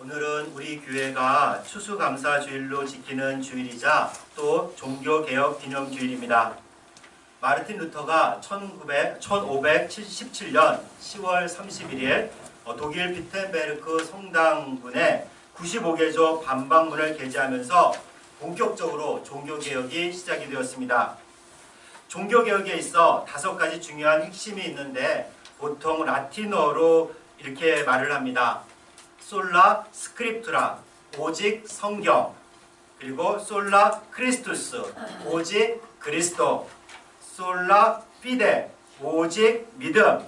오늘은 우리 교회가 추수감사주일로 지키는 주일이자 또 종교개혁 기념주일입니다. 마르틴 루터가 1577년 10월 31일 독일 비텐베르크 성당군에 95개조 반박문을 게재하면서 본격적으로 종교개혁이 시작이 되었습니다. 종교개혁에 있어 5가지 중요한 핵심이 있는데 보통 라틴어로 이렇게 말을 합니다. 솔라 스크립투라, 오직 성경, 그리고 솔라 크리스투스, 오직 그리스도, 솔라 피데, 오직 믿음,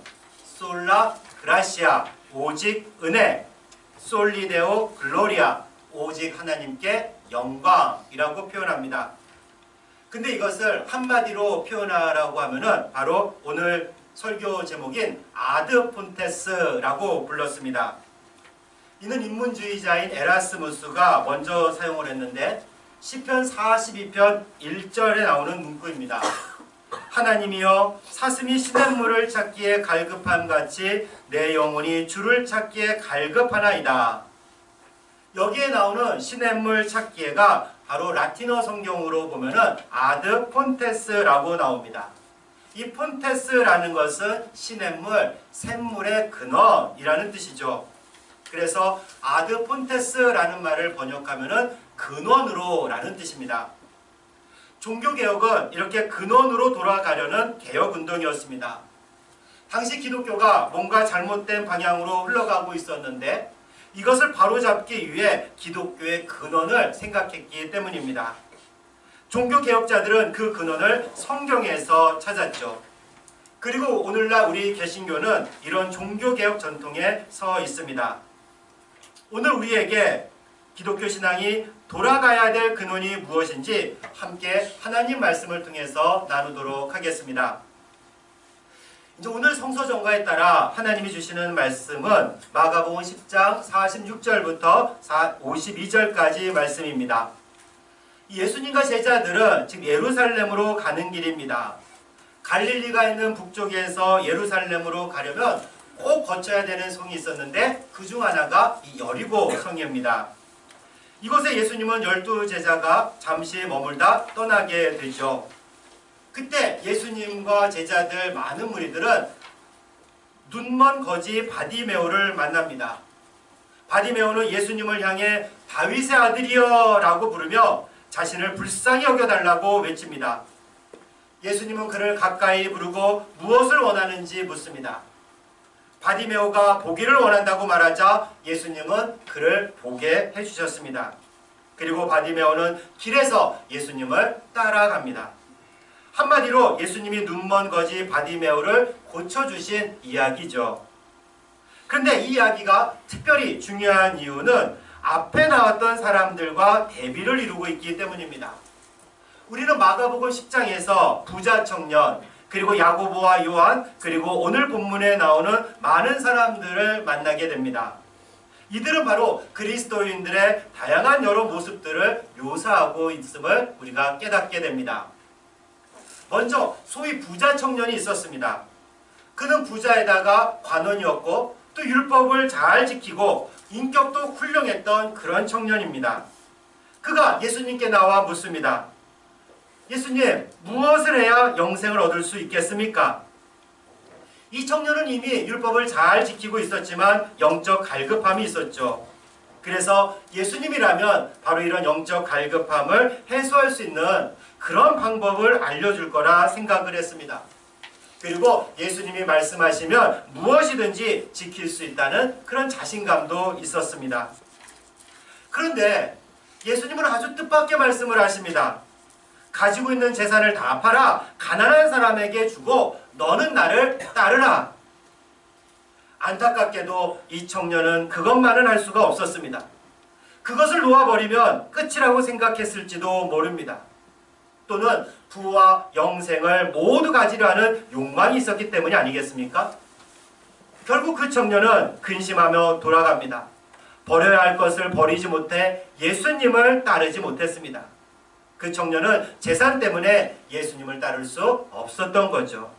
솔라 그라시아, 오직 은혜, 솔리데오 글로리아, 오직 하나님께 영광이라고 표현합니다. 근데 이것을 한마디로 표현하라고 하면은 바로 오늘 설교 제목인 아드 폰테스라고 불렀습니다. 이는 인문주의자인 에라스무스가 먼저 사용을 했는데 시편 42편 1절에 나오는 문구입니다. 하나님이여 사슴이 시냇물을 찾기에 갈급함같이 내 영혼이 주를 찾기에 갈급하나이다. 여기에 나오는 시냇물 찾기에가 바로 라틴어 성경으로 보면은 아드 폰테스라고 나옵니다. 이 폰테스라는 것은 시냇물, 샘물의 근원이라는 뜻이죠. 그래서 아드 폰테스라는 말을 번역하면은 근원으로 라는 뜻입니다. 종교개혁은 이렇게 근원으로 돌아가려는 개혁운동이었습니다. 당시 기독교가 뭔가 잘못된 방향으로 흘러가고 있었는데 이것을 바로잡기 위해 기독교의 근원을 생각했기 때문입니다. 종교개혁자들은 그 근원을 성경에서 찾았죠. 그리고 오늘날 우리 개신교는 이런 종교개혁 전통에 서 있습니다. 오늘 우리에게 기독교 신앙이 돌아가야 될 근원이 무엇인지 함께 하나님 말씀을 통해서 나누도록 하겠습니다. 이제 오늘 성서 전가에 따라 하나님이 주시는 말씀은 마가복음 10장 46절부터 52절까지 말씀입니다. 예수님과 제자들은 지금 예루살렘으로 가는 길입니다. 갈릴리가 있는 북쪽에서 예루살렘으로 가려면 꼭 거쳐야 되는 성이 있었는데 그중 하나가 이 여리고 성입니다. 이곳에 예수님은 12제자가 잠시 머물다 떠나게 되죠. 그때 예수님과 제자들 많은 무리들은 눈먼 거지 바디메오를 만납니다. 바디메오는 예수님을 향해 다윗의 아들이여 라고 부르며 자신을 불쌍히 여겨달라고 외칩니다. 예수님은 그를 가까이 부르고 무엇을 원하는지 묻습니다. 바디메오가 보기를 원한다고 말하자 예수님은 그를 보게 해주셨습니다. 그리고 바디메오는 길에서 예수님을 따라갑니다. 한마디로 예수님이 눈먼 거지 바디메오를 고쳐주신 이야기죠. 그런데 이 이야기가 특별히 중요한 이유는 앞에 나왔던 사람들과 대비를 이루고 있기 때문입니다. 우리는 마가복음 10장에서 부자 청년, 그리고 야고보와 요한, 그리고 오늘 본문에 나오는 많은 사람들을 만나게 됩니다. 이들은 바로 그리스도인들의 다양한 여러 모습들을 묘사하고 있음을 우리가 깨닫게 됩니다. 먼저 소위 부자 청년이 있었습니다. 그는 부자에다가 관원이었고 또 율법을 잘 지키고 인격도 훌륭했던 그런 청년입니다. 그가 예수님께 나와 묻습니다. 예수님, 무엇을 해야 영생을 얻을 수 있겠습니까? 이 청년은 이미 율법을 잘 지키고 있었지만 영적 갈급함이 있었죠. 그래서 예수님이라면 바로 이런 영적 갈급함을 해소할 수 있는 그런 방법을 알려줄 거라 생각을 했습니다. 그리고 예수님이 말씀하시면 무엇이든지 지킬 수 있다는 그런 자신감도 있었습니다. 그런데 예수님은 아주 뜻밖의 말씀을 하십니다. 가지고 있는 재산을 다 팔아 가난한 사람에게 주고 너는 나를 따르라. 안타깝게도 이 청년은 그것만은 할 수가 없었습니다. 그것을 놓아버리면 끝이라고 생각했을지도 모릅니다. 또는 부와 영생을 모두 가지려 하는 욕망이 있었기 때문이 아니겠습니까? 결국 그 청년은 근심하며 돌아갑니다. 버려야 할 것을 버리지 못해 예수님을 따르지 못했습니다. 그 청년은 재산 때문에 예수님을 따를 수 없었던 거죠.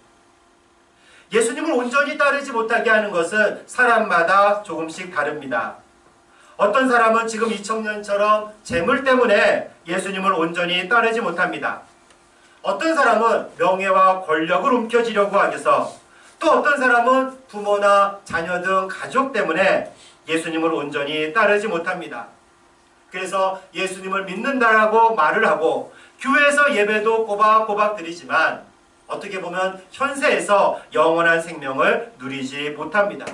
예수님을 온전히 따르지 못하게 하는 것은 사람마다 조금씩 다릅니다. 어떤 사람은 지금 이 청년처럼 재물 때문에 예수님을 온전히 따르지 못합니다. 어떤 사람은 명예와 권력을 움켜쥐려고 하겠어, 또 어떤 사람은 부모나 자녀 등 가족 때문에 예수님을 온전히 따르지 못합니다. 그래서 예수님을 믿는다라고 말을 하고 교회에서 예배도 꼬박꼬박 드리지만 어떻게 보면 현세에서 영원한 생명을 누리지 못합니다.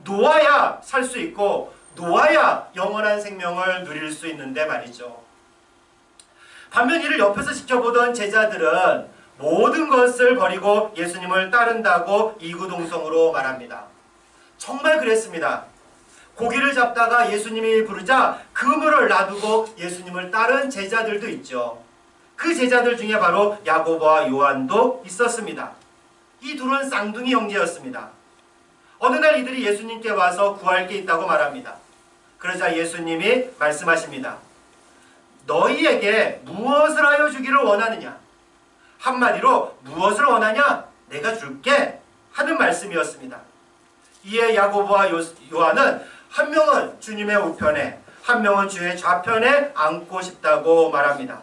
놓아야 살 수 있고 놓아야 영원한 생명을 누릴 수 있는데 말이죠. 반면 이를 옆에서 지켜보던 제자들은 모든 것을 버리고 예수님을 따른다고 이구동성으로 말합니다. 정말 그랬습니다. 고기를 잡다가 예수님이 부르자 그물을 놔두고 예수님을 따른 제자들도 있죠. 그 제자들 중에 바로 야고보와 요한도 있었습니다. 이 둘은 쌍둥이 형제였습니다. 어느 날 이들이 예수님께 와서 구할 게 있다고 말합니다. 그러자 예수님이 말씀하십니다. 너희에게 무엇을 하여 주기를 원하느냐? 한마디로 무엇을 원하냐? 내가 줄게 하는 말씀이었습니다. 이에 야고보와 요한은 한 명은 주님의 우편에, 한 명은 주의 좌편에 앉고 싶다고 말합니다.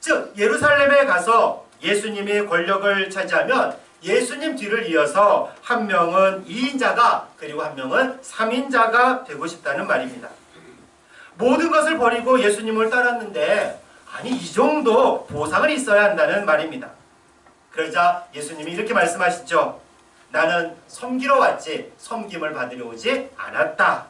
즉 예루살렘에 가서 예수님이 권력을 차지하면 예수님 뒤를 이어서 한 명은 2인자가 그리고 한 명은 3인자가 되고 싶다는 말입니다. 모든 것을 버리고 예수님을 따랐는데 아니 이 정도 보상은 있어야 한다는 말입니다. 그러자 예수님이 이렇게 말씀하시죠. 나는 섬기러 왔지 섬김을 받으려 오지 않았다.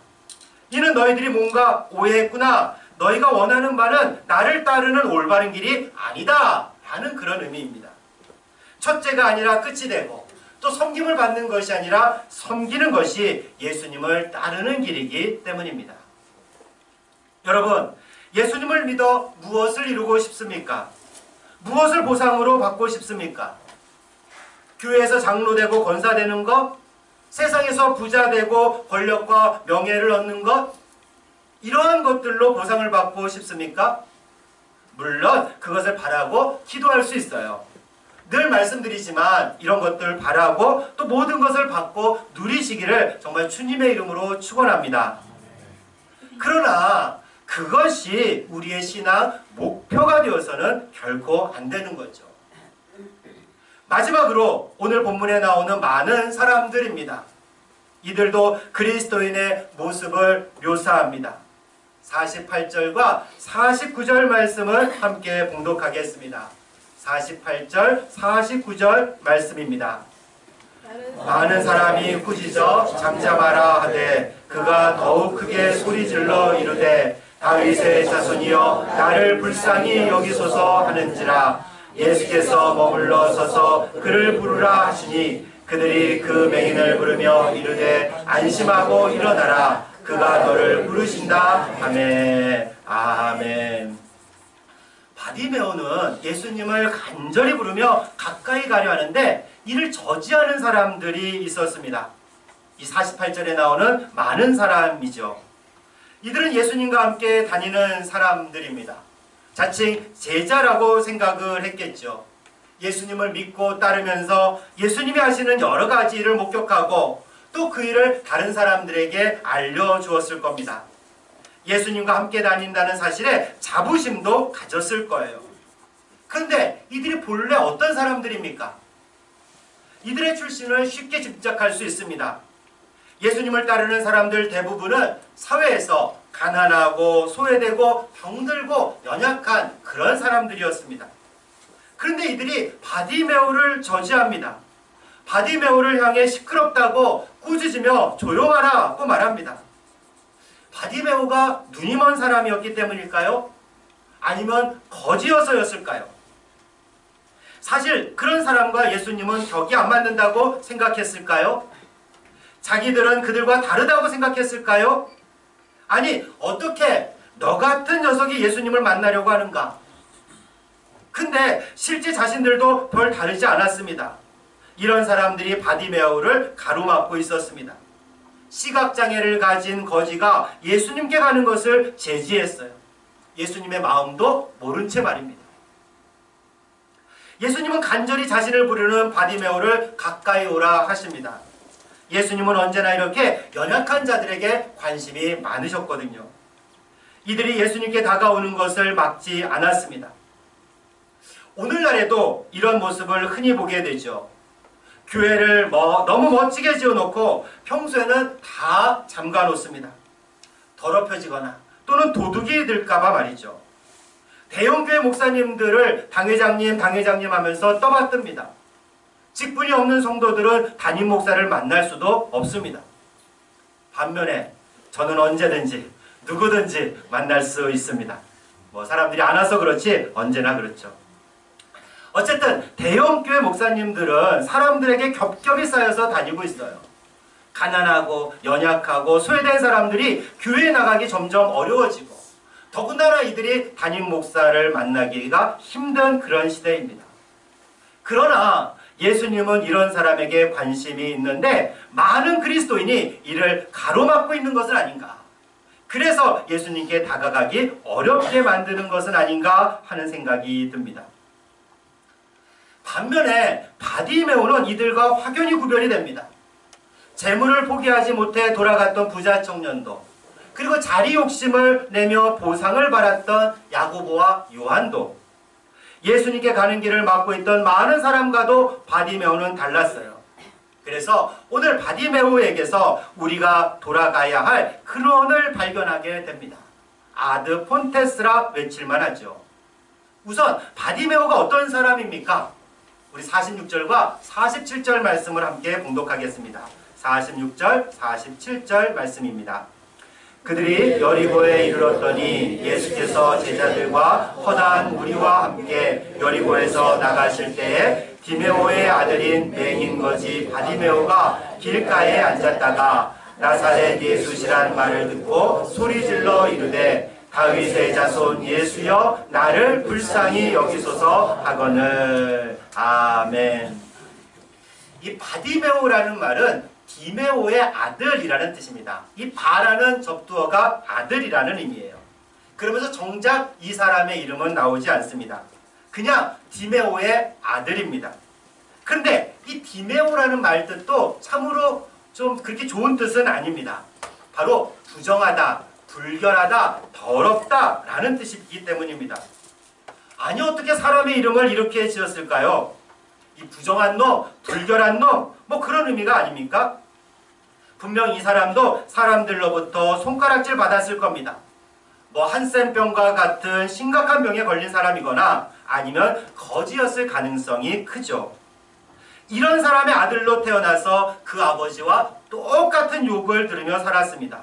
이는 너희들이 뭔가 오해했구나. 너희가 원하는 바는 나를 따르는 올바른 길이 아니다 라는 그런 의미입니다. 첫째가 아니라 끝이 되고 또 섬김을 받는 것이 아니라 섬기는 것이 예수님을 따르는 길이기 때문입니다. 여러분, 예수님을 믿어 무엇을 이루고 싶습니까? 무엇을 보상으로 받고 싶습니까? 교회에서 장로되고 권사되는 것? 세상에서 부자되고 권력과 명예를 얻는 것? 이러한 것들로 보상을 받고 싶습니까? 물론 그것을 바라고 기도할 수 있어요. 늘 말씀드리지만 이런 것들 바라고 또 모든 것을 받고 누리시기를 정말 주님의 이름으로 축원합니다. 그러나 그것이 우리의 신앙 목표가 되어서는 결코 안 되는 거죠. 마지막으로 오늘 본문에 나오는 많은 사람들입니다. 이들도 그리스도인의 모습을 묘사합니다. 48절과 49절 말씀을 함께 봉독하겠습니다. 48절, 49절 말씀입니다. 많은 사람이 꾸짖어 잠잠하라 하되 그가 더욱 크게 소리질러 이르되 다윗의 자손이여 나를 불쌍히 여기소서 하는지라. 예수께서 머물러 서서 그를 부르라 하시니 그들이 그 맹인을 부르며 이르되 안심하고 일어나라 그가 너를 부르신다 하매. 아멘. 바디메오는 예수님을 간절히 부르며 가까이 가려 하는데 이를 저지하는 사람들이 있었습니다. 이 48절에 나오는 많은 사람이죠. 이들은 예수님과 함께 다니는 사람들입니다. 자칭 제자라고 생각을 했겠죠. 예수님을 믿고 따르면서 예수님이 하시는 여러 가지 일을 목격하고 또 그 일을 다른 사람들에게 알려주었을 겁니다. 예수님과 함께 다닌다는 사실에 자부심도 가졌을 거예요. 그런데 이들이 본래 어떤 사람들입니까? 이들의 출신을 쉽게 짐작할 수 있습니다. 예수님을 따르는 사람들 대부분은 사회에서 가난하고 소외되고 병들고 연약한 그런 사람들이었습니다. 그런데 이들이 바디메오를 저지합니다. 바디메오를 향해 시끄럽다고 꾸짖으며 조용하라고 말합니다. 바디메오가 눈이 먼 사람이었기 때문일까요? 아니면 거지여서였을까요? 사실 그런 사람과 예수님은 격이 안 맞는다고 생각했을까요? 자기들은 그들과 다르다고 생각했을까요? 아니 어떻게 너 같은 녀석이 예수님을 만나려고 하는가? 근데 실제 자신들도 별 다르지 않았습니다. 이런 사람들이 바디메오를 가로막고 있었습니다. 시각장애를 가진 거지가 예수님께 가는 것을 제지했어요. 예수님의 마음도 모른 채 말입니다. 예수님은 간절히 자신을 부르는 바디메오를 가까이 오라 하십니다. 예수님은 언제나 이렇게 연약한 자들에게 관심이 많으셨거든요. 이들이 예수님께 다가오는 것을 막지 않았습니다. 오늘날에도 이런 모습을 흔히 보게 되죠. 교회를 너무 멋지게 지어놓고 평소에는 다 잠가 놓습니다. 더럽혀지거나 또는 도둑이 될까봐 말이죠. 대형교회 목사님들을 당회장님 하면서 떠받듭니다. 직분이 없는 성도들은 담임 목사를 만날 수도 없습니다. 반면에 저는 언제든지 누구든지 만날 수 있습니다. 사람들이 안 와서 그렇지 언제나 그렇죠. 어쨌든 대형교회 목사님들은 사람들에게 겹겹이 쌓여서 다니고 있어요. 가난하고 연약하고 소외된 사람들이 교회에 나가기 점점 어려워지고 더군다나 이들이 담임 목사를 만나기가 힘든 그런 시대입니다. 그러나 예수님은 이런 사람에게 관심이 있는데 많은 그리스도인이 이를 가로막고 있는 것은 아닌가. 그래서 예수님께 다가가기 어렵게 만드는 것은 아닌가 하는 생각이 듭니다. 반면에 바디메오는 이들과 확연히 구별이 됩니다. 재물을 포기하지 못해 돌아갔던 부자 청년도, 그리고 자리 욕심을 내며 보상을 받았던 야고보와 요한도, 예수님께 가는 길을 막고 있던 많은 사람과도 바디메오는 달랐어요. 그래서 오늘 바디메오에게서 우리가 돌아가야 할 근원을 발견하게 됩니다. 아드 폰테스라 외칠만 하죠. 우선 바디메오가 어떤 사람입니까? 우리 46절과 47절 말씀을 함께 봉독하겠습니다. 46절, 47절 말씀입니다. 그들이 여리고에 이르렀더니 예수께서 제자들과 허다한 무리와 함께 여리고에서 나가실 때에 디메오의 아들인 맹인거지 바디메오가 길가에 앉았다가 나사렛 예수시란 말을 듣고 소리질러 이르되 다윗의 자손 예수여 나를 불쌍히 여기소서 하거늘. 아멘. 이 바디메오라는 말은 디메오의 아들이라는 뜻입니다. 이 바라는 접두어가 아들이라는 의미예요. 그러면서 정작 이 사람의 이름은 나오지 않습니다. 그냥 디메오의 아들입니다. 그런데 이 디메오라는 말 뜻도 참으로 좀 그렇게 좋은 뜻은 아닙니다. 바로 부정하다, 불결하다, 더럽다 라는 뜻이기 때문입니다. 아니 어떻게 사람의 이름을 이렇게 지었을까요? 이 부정한 놈, 불결한 놈, 그런 의미가 아닙니까? 분명 이 사람도 사람들로부터 손가락질 받았을 겁니다. 한센병과 같은 심각한 병에 걸린 사람이거나 아니면 거지였을 가능성이 크죠. 이런 사람의 아들로 태어나서 그 아버지와 똑같은 욕을 들으며 살았습니다.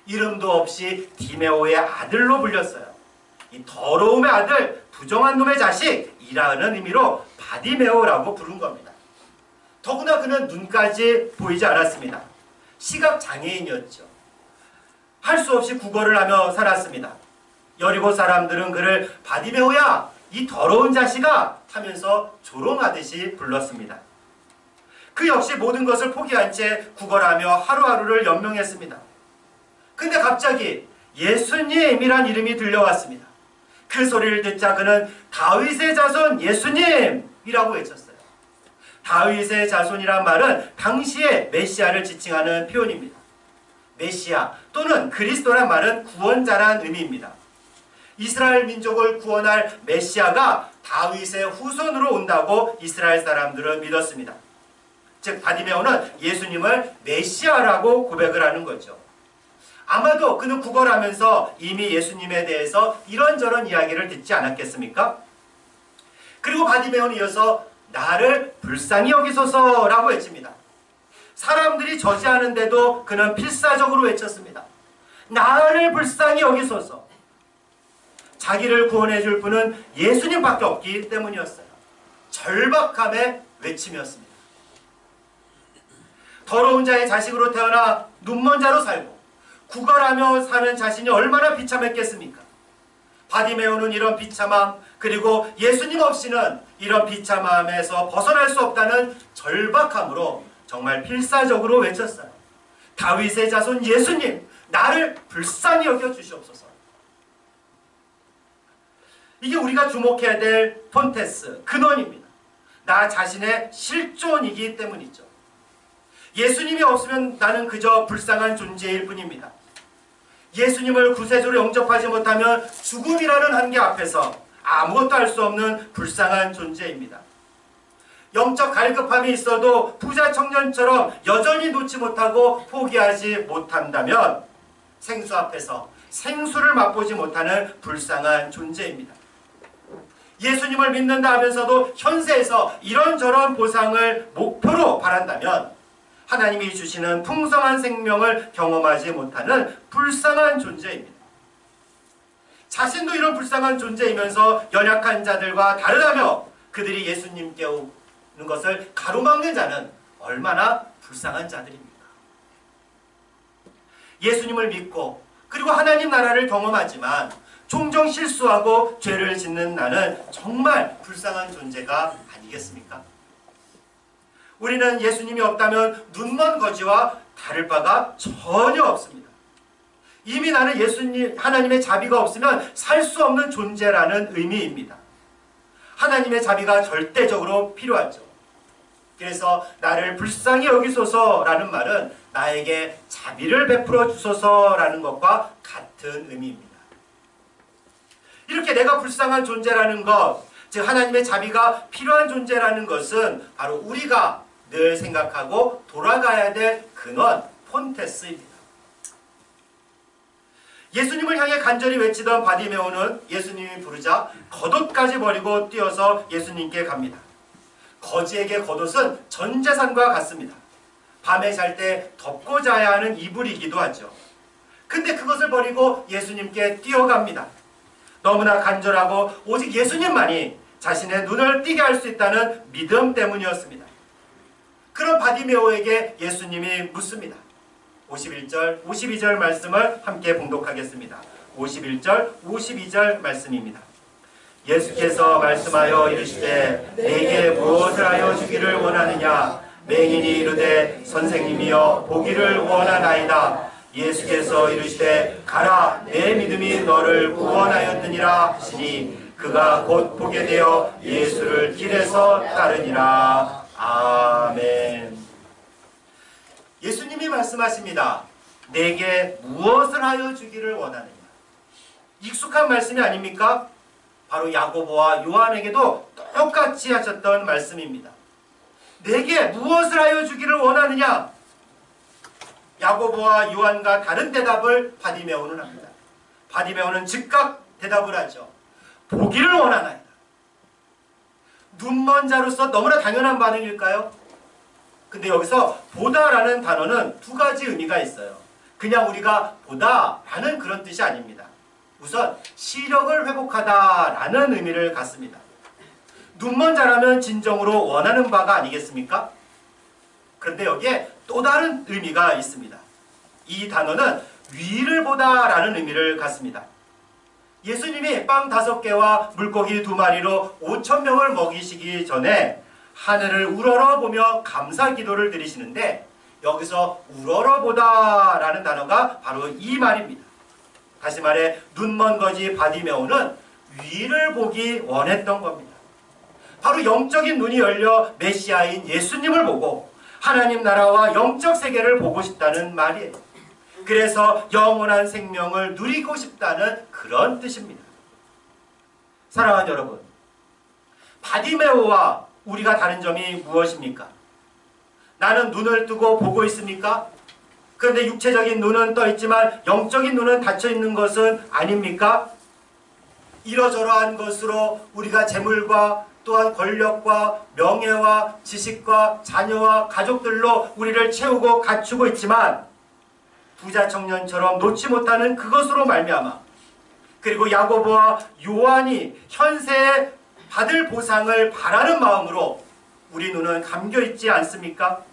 이름도 없이 디메오의 아들로 불렸어요. 이 더러움의 아들, 부정한 놈의 자식이라는 의미로 바디메오라고 부른 겁니다. 더구나 그는 눈까지 보이지 않았습니다. 시각장애인이었죠. 할 수 없이 구걸을 하며 살았습니다. 여리고 사람들은 그를 바디메오야, 이 더러운 자식아 하면서 조롱하듯이 불렀습니다. 그 역시 모든 것을 포기한 채 구걸하며 하루하루를 연명했습니다. 근데 갑자기 예수님이란 이름이 들려왔습니다. 그 소리를 듣자 그는 다윗의 자손 예수님이라고 외쳤어요. 다윗의 자손이란 말은 당시의 메시아를 지칭하는 표현입니다. 메시아 또는 그리스도란 말은 구원자란 의미입니다. 이스라엘 민족을 구원할 메시아가 다윗의 후손으로 온다고 이스라엘 사람들은 믿었습니다. 즉 바디메오는 예수님을 메시아라고 고백을 하는 거죠. 아마도 그는 구걸하면서 이미 예수님에 대해서 이런저런 이야기를 듣지 않았겠습니까? 그리고 바디메오는 이어서 나를 불쌍히 여기소서라고 외칩니다. 사람들이 저지하는데도 그는 필사적으로 외쳤습니다. 나를 불쌍히 여기소서. 자기를 구원해 줄 분은 예수님밖에 없기 때문이었어요. 절박함의 외침이었습니다. 더러운 자의 자식으로 태어나 눈먼 자로 살고 구걸하며 사는 자신이 얼마나 비참했겠습니까? 바디메오는 이런 비참함, 그리고 예수님 없이는 이런 비참함에서 벗어날 수 없다는 절박함으로 정말 필사적으로 외쳤어요. 다윗의 자손 예수님, 나를 불쌍히 여겨주시옵소서. 이게 우리가 주목해야 될 폰테스, 근원입니다. 나 자신의 실존이기 때문이죠. 예수님이 없으면 나는 그저 불쌍한 존재일 뿐입니다. 예수님을 구세주로 영접하지 못하면 죽음이라는 한계 앞에서 아무것도 할 수 없는 불쌍한 존재입니다. 영적 갈급함이 있어도 부자 청년처럼 여전히 놓지 못하고 포기하지 못한다면 생수 앞에서 생수를 맛보지 못하는 불쌍한 존재입니다. 예수님을 믿는다 하면서도 현세에서 이런저런 보상을 목표로 바란다면 하나님이 주시는 풍성한 생명을 경험하지 못하는 불쌍한 존재입니다. 자신도 이런 불쌍한 존재이면서 연약한 자들과 다르다며 그들이 예수님께 오는 것을 가로막는 자는 얼마나 불쌍한 자들입니까? 예수님을 믿고 그리고 하나님 나라를 경험하지만 종종 실수하고 죄를 짓는 나는 정말 불쌍한 존재가 아니겠습니까? 우리는 예수님이 없다면 눈먼 거지와 다를 바가 전혀 없습니다. 이미 나는 예수님, 하나님의 자비가 없으면 살 수 없는 존재라는 의미입니다. 하나님의 자비가 절대적으로 필요하죠. 그래서 나를 불쌍히 여기소서라는 말은 나에게 자비를 베풀어 주소서라는 것과 같은 의미입니다. 이렇게 내가 불쌍한 존재라는 것, 즉 하나님의 자비가 필요한 존재라는 것은 바로 우리가 늘 생각하고 돌아가야 될 근원, 폰테스입니다. 예수님을 향해 간절히 외치던 바디메오는 예수님이 부르자 겉옷까지 버리고 뛰어서 예수님께 갑니다. 거지에게 겉옷은 전 재산과 같습니다. 밤에 잘 때 덮고 자야 하는 이불이기도 하죠. 근데 그것을 버리고 예수님께 뛰어갑니다. 너무나 간절하고 오직 예수님만이 자신의 눈을 띄게 할 수 있다는 믿음 때문이었습니다. 그런 바디메오에게 예수님이 묻습니다. 51절, 52절 말씀을 함께 봉독하겠습니다. 51절, 52절 말씀입니다. 예수께서 말씀하여 이르시되 내게 무엇을 하여 주기를 원하느냐? 맹인이 이르되 선생님이여 보기를 원하나이다. 예수께서 이르시되 가라 내 믿음이 너를 구원하였느니라 하시니 그가 곧 보게 되어 예수를 길에서 따르니라. 아멘. 예수님이 말씀하십니다. 내게 무엇을 하여 주기를 원하느냐? 익숙한 말씀이 아닙니까? 바로 야고보와 요한에게도 똑같이 하셨던 말씀입니다. 내게 무엇을 하여 주기를 원하느냐? 야고보와 요한과 다른 대답을 바디메오는 합니다. 바디메오는 즉각 대답을 하죠. 보기를 원하나이다. 눈먼 자로서 너무나 당연한 반응일까요? 근데 여기서 보다라는 단어는 두 가지 의미가 있어요. 그냥 우리가 보다라는 그런 뜻이 아닙니다. 우선 시력을 회복하다라는 의미를 갖습니다. 눈먼 자라면 진정으로 원하는 바가 아니겠습니까? 그런데 여기에 또 다른 의미가 있습니다. 이 단어는 위를 보다라는 의미를 갖습니다. 예수님이 빵 5개와 물고기 2마리로 5,000명을 먹이시기 전에 하늘을 우러러보며 감사 기도를 드리시는데 여기서 우러러보다라는 단어가 바로 이 말입니다. 다시 말해 눈먼 거지 바디메오는 위를 보기 원했던 겁니다. 바로 영적인 눈이 열려 메시아인 예수님을 보고 하나님 나라와 영적 세계를 보고 싶다는 말이에요. 그래서 영원한 생명을 누리고 싶다는 그런 뜻입니다. 사랑하는 여러분, 바디메오와 우리가 다른 점이 무엇입니까? 나는 눈을 뜨고 보고 있습니까? 그런데 육체적인 눈은 떠 있지만 영적인 눈은 닫혀 있는 것은 아닙니까? 이러저러한 것으로 우리가 재물과 또한 권력과 명예와 지식과 자녀와 가족들로 우리를 채우고 갖추고 있지만 부자 청년처럼 놓지 못하는 그것으로 말미암아 그리고 야고보와 요한이 현세에 받을 보상을 바라는 마음으로 우리 눈은 감겨있지 않습니까?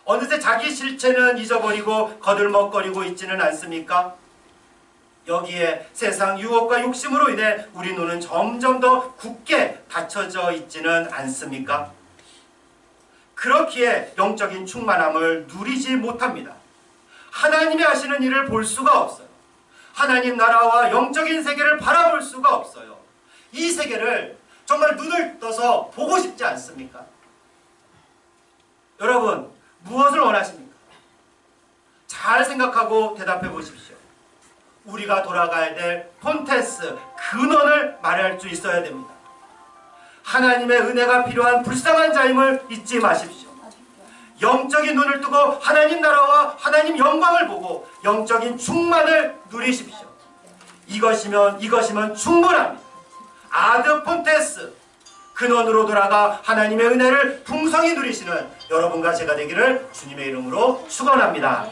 어느새 자기 실체는 잊어버리고 거들먹거리고 있지는 않습니까? 여기에 세상 유혹과 욕심으로 인해 우리 눈은 점점 더 굳게 닫혀져 있지는 않습니까? 그렇기에 영적인 충만함을 누리지 못합니다. 하나님이 하시는 일을 볼 수가 없어요. 하나님 나라와 영적인 세계를 바라볼 수가 없어요. 이 세계를 정말 눈을 떠서 보고 싶지 않습니까? 여러분, 하고 대답해 보십시오. 우리가 돌아가야 될 폰테스, 근원을 말할 수 있어야 됩니다. 하나님의 은혜가 필요한 불쌍한 자임을 잊지 마십시오. 영적인 눈을 뜨고 하나님 나라와 하나님 영광을 보고 영적인 충만을 누리십시오. 이것이면 충분합니다. 아드 폰테스, 근원으로 돌아가 하나님의 은혜를 풍성히 누리시는 여러분과 제가 되기를 주님의 이름으로 축원합니다.